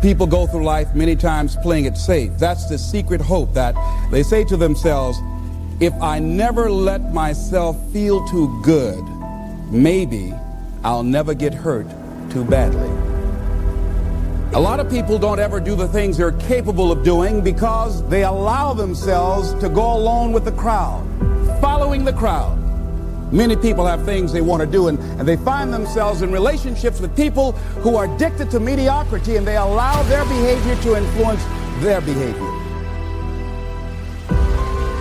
People go through life many times playing it safe. That's the secret hope that they say to themselves, if I never let myself feel too good, maybe I'll never get hurt too badly. A lot of people don't ever do the things they're capable of doing because they allow themselves to go along with the crowd, following the crowd. Many people have things they want to do, and they find themselves in relationships with people who are addicted to mediocrity, and they allow their behavior to influence their behavior.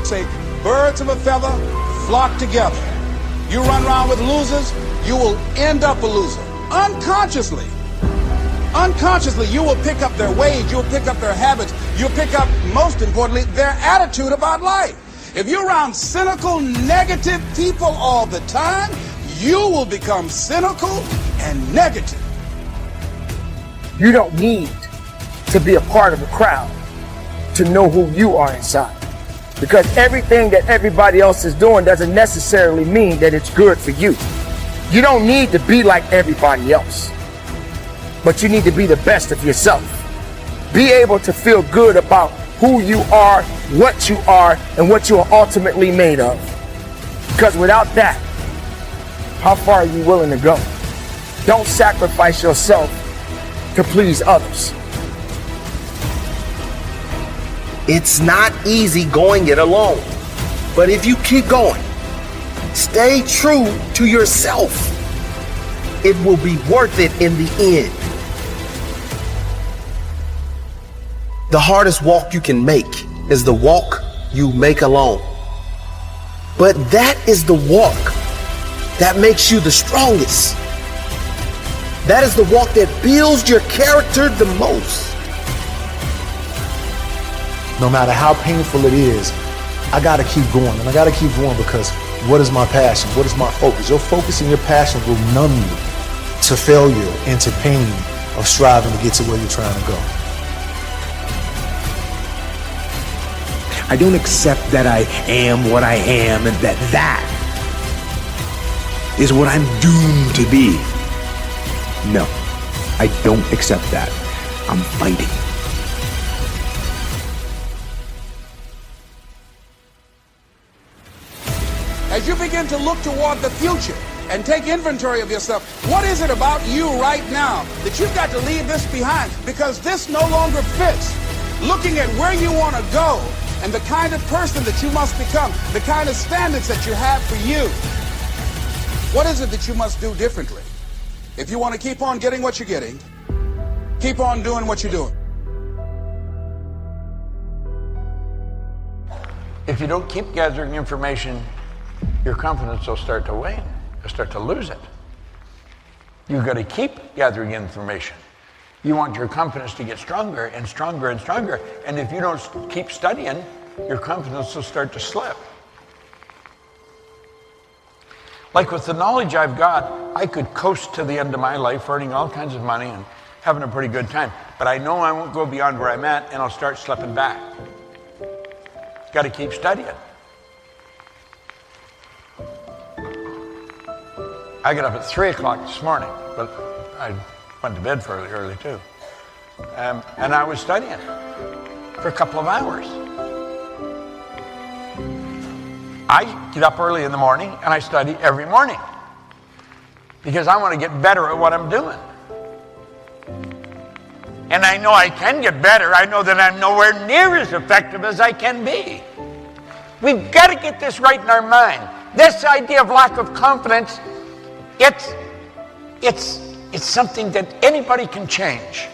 Say, birds of a feather flock together. You run around with losers, you will end up a loser. Unconsciously, you will pick up their ways, you'll pick up their habits, you'll pick up, most importantly, their attitude about life. If you're around cynical, negative people all the time, you will become cynical and negative. You don't need to be a part of a crowd to know who you are inside. Because everything that everybody else is doing doesn't necessarily mean that it's good for you. You don't need to be like everybody else, but you need to be the best of yourself. Be able to feel good about who you are, what you are, and what you are ultimately made of. Because without that, how far are you willing to go? Don't sacrifice yourself to please others. It's not easy going it alone, but if you keep going, stay true to yourself, it will be worth it in the end. The hardest walk you can make is the walk you make alone. But that is the walk that makes you the strongest. That is the walk that builds your character the most. No matter how painful it is, I gotta keep going, and I gotta keep going because what is my passion? What is my focus? Your focus and your passion will numb you to failure and to pain of striving to get to where you're trying to go. I don't accept that I am what I am and that is what I'm doomed to be. No, I don't accept that. I'm fighting. As you begin to look toward the future and take inventory of yourself, what is it about you right now that you've got to leave this behind because this no longer fits? Looking at where you want to go and the kind of person that you must become, the kind of standards that you have for you. What is it that you must do differently? If you want to keep on getting what you're getting, keep on doing what you're doing. If you don't keep gathering information, your confidence will start to wane. You'll start to lose it. You've got to keep gathering information. You want your confidence to get stronger and stronger and stronger. And if you don't keep studying, your confidence will start to slip. Like with the knowledge I've got, I could coast to the end of my life earning all kinds of money and having a pretty good time. But I know I won't go beyond where I'm at and I'll start slipping back. Got to keep studying. I got up at 3 o'clock this morning, but I went to bed fairly early too. And I was studying for a couple of hours. I get up early in the morning and I study every morning because I want to get better at what I'm doing. And I know I can get better. I know that I'm nowhere near as effective as I can be. We've got to get this right in our mind. This idea of lack of confidence, it's something that anybody can change.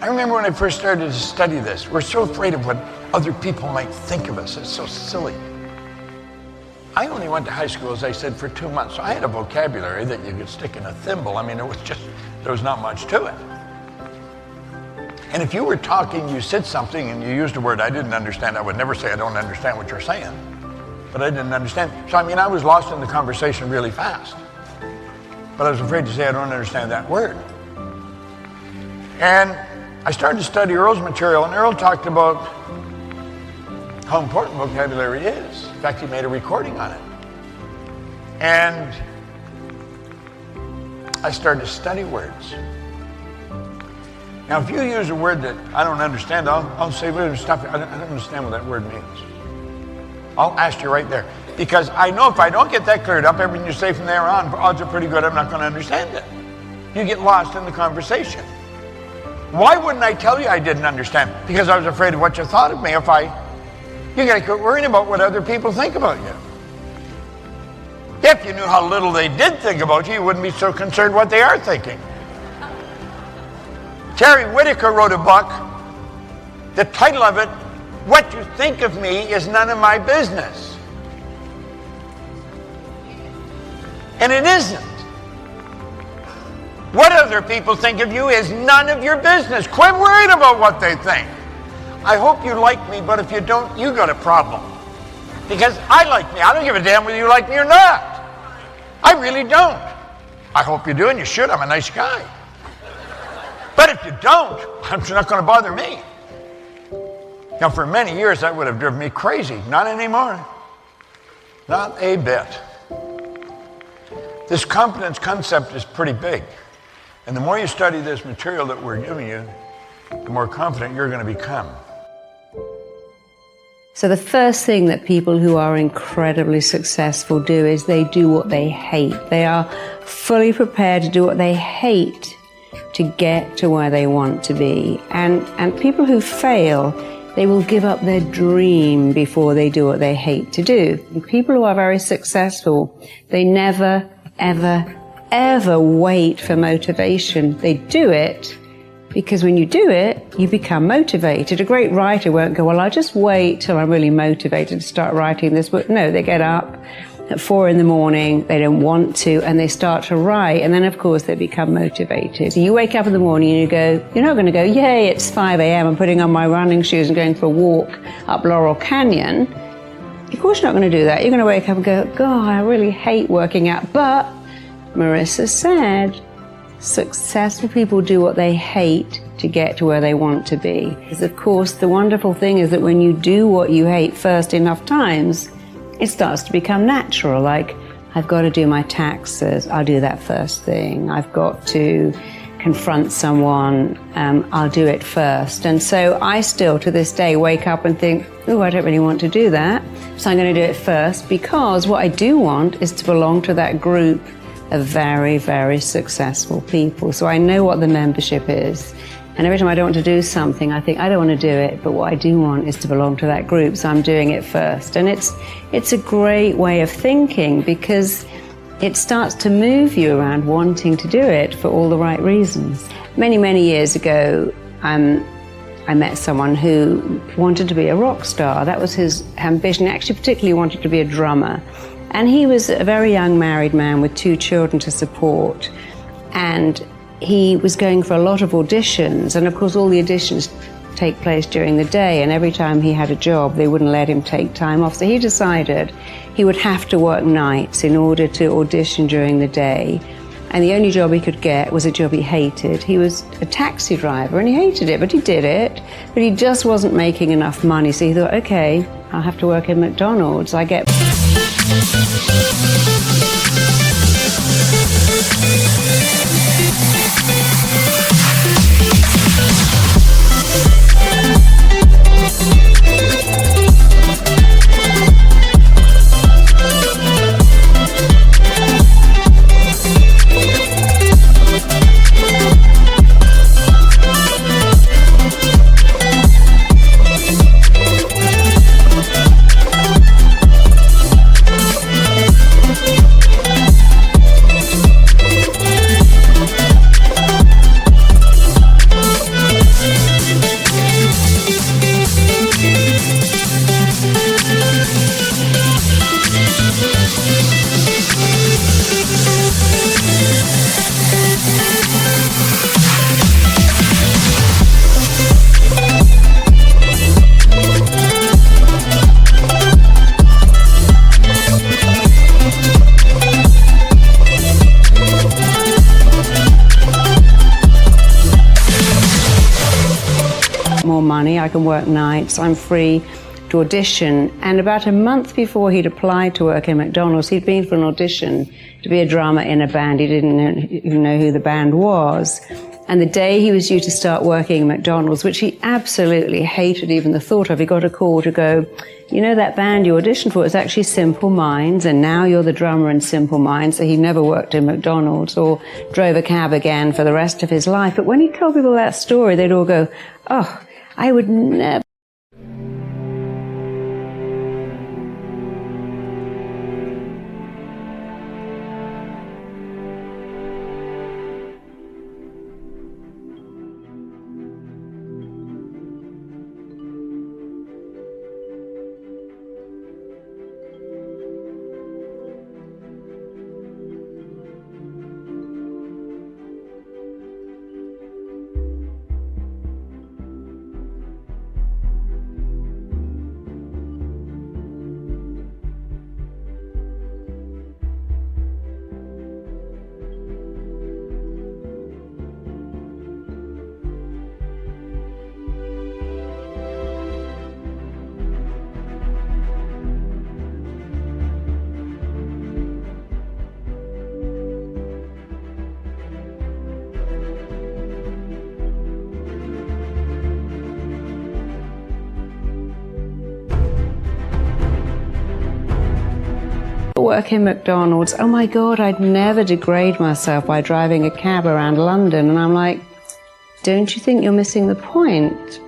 I remember when I first started to study this, we're so afraid of what other people might think of us. It's so silly. I only went to high school, as I said, for 2 months. So I had a vocabulary that you could stick in a thimble. I mean, there was not much to it. And if you were talking, you said something and you used a word I didn't understand, I would never say I don't understand what you're saying. But I didn't understand. So, I mean, I was lost in the conversation really fast. But I was afraid to say I don't understand that word. And I started to study Earl's material, and Earl talked about how important vocabulary is. In fact, he made a recording on it. And I started to study words. Now, if you use a word that I don't understand, I'll say, well, stop. I don't understand what that word means. I'll ask you right there. Because I know if I don't get that cleared up, everything you say from there on, odds are pretty good I'm not going to understand it. You get lost in the conversation. Why wouldn't I tell you I didn't understand? Because I was afraid of what you thought of me. You got to quit worrying about what other people think about you. If you knew how little they did think about you, you wouldn't be so concerned what they are thinking. Terry Whitaker wrote a book. The title of it, What You Think of Me Is None of My Business. And it isn't. What other people think of you is none of your business. Quit worrying about what they think. I hope you like me, but if you don't, you got a problem. Because I like me. I don't give a damn whether you like me or not. I really don't. I hope you do, and you should. I'm a nice guy. But if you don't, it's not going to bother me. Now, for many years, that would have driven me crazy. Not anymore. Not a bit. This competence concept is pretty big. And the more you study this material that we're giving you, the more confident you're going to become. So the first thing that people who are incredibly successful do is they do what they hate. They are fully prepared to do what they hate to get to where they want to be. And people who fail, they will give up their dream before they do what they hate to do. And people who are very successful, they never, ever wait for motivation. They do it because when you do it, you become motivated. A great writer won't go, well, I'll just wait till I'm really motivated to start writing this book. No, they get up at 4 a.m, they don't want to, and they start to write, and then of course they become motivated. So you wake up in the morning and you go, you're not going to go, yay, it's 5 a.m, I'm putting on my running shoes and going for a walk up Laurel Canyon. Of course you're not going to do that. You're going to wake up and go, God, I really hate working out. But Marissa said, successful people do what they hate to get to where they want to be. Because of course the wonderful thing is that when you do what you hate first enough times, it starts to become natural. Like, I've got to do my taxes, I'll do that first thing. I've got to confront someone, I'll do it first. And so I still to this day wake up and think, oh, I don't really want to do that, so I'm going to do it first, because what I do want is to belong to that group of very, very successful people. So I know what the membership is. And every time I don't want to do something, I think, I don't want to do it, but what I do want is to belong to that group, so I'm doing it first. And it's a great way of thinking, because it starts to move you around wanting to do it for all the right reasons. Many, many years ago, I met someone who wanted to be a rock star. That was his ambition. He actually particularly wanted to be a drummer. And he was a very young married man with 2 children to support. And he was going for a lot of auditions, and of course all the auditions take place during the day, and every time he had a job they wouldn't let him take time off. So he decided he would have to work nights in order to audition during the day, and the only job he could get was a job he hated. He was a taxi driver and he hated it, but he did it, but he just wasn't making enough money. So he thought, okay, I'll have to work in McDonald's. I get more money, I can work nights, I'm free to audition, and about a month before he'd applied to work in McDonald's, he'd been for an audition to be a drummer in a band. He didn't even know who the band was. And the day he was due to start working at McDonald's, which he absolutely hated even the thought of, he got a call to go, you know, that band you auditioned for is actually Simple Minds, and now you're the drummer in Simple Minds. So he never worked in McDonald's or drove a cab again for the rest of his life. But when he told people that story, they'd all go, oh, I would never. Work in McDonald's, oh my God, I'd never degrade myself by driving a cab around London. And I'm like, don't you think you're missing the point?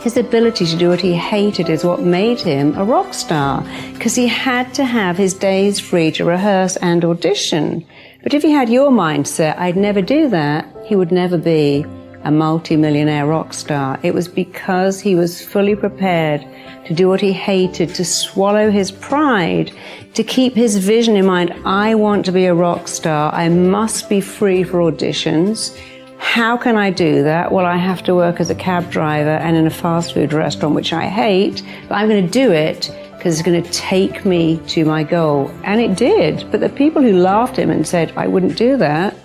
His ability to do what he hated is what made him a rock star, because he had to have his days free to rehearse and audition. But if he had your mindset, I'd never do that, he would never be a multi-millionaire rock star. It was because he was fully prepared to do what he hated, to swallow his pride, to keep his vision in mind. I want to be a rock star. I must be free for auditions. How can I do that? Well, I have to work as a cab driver and in a fast food restaurant, which I hate, but I'm going to do it because it's going to take me to my goal. And it did. But the people who laughed at him and said, I wouldn't do that,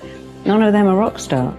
none of them are rock star.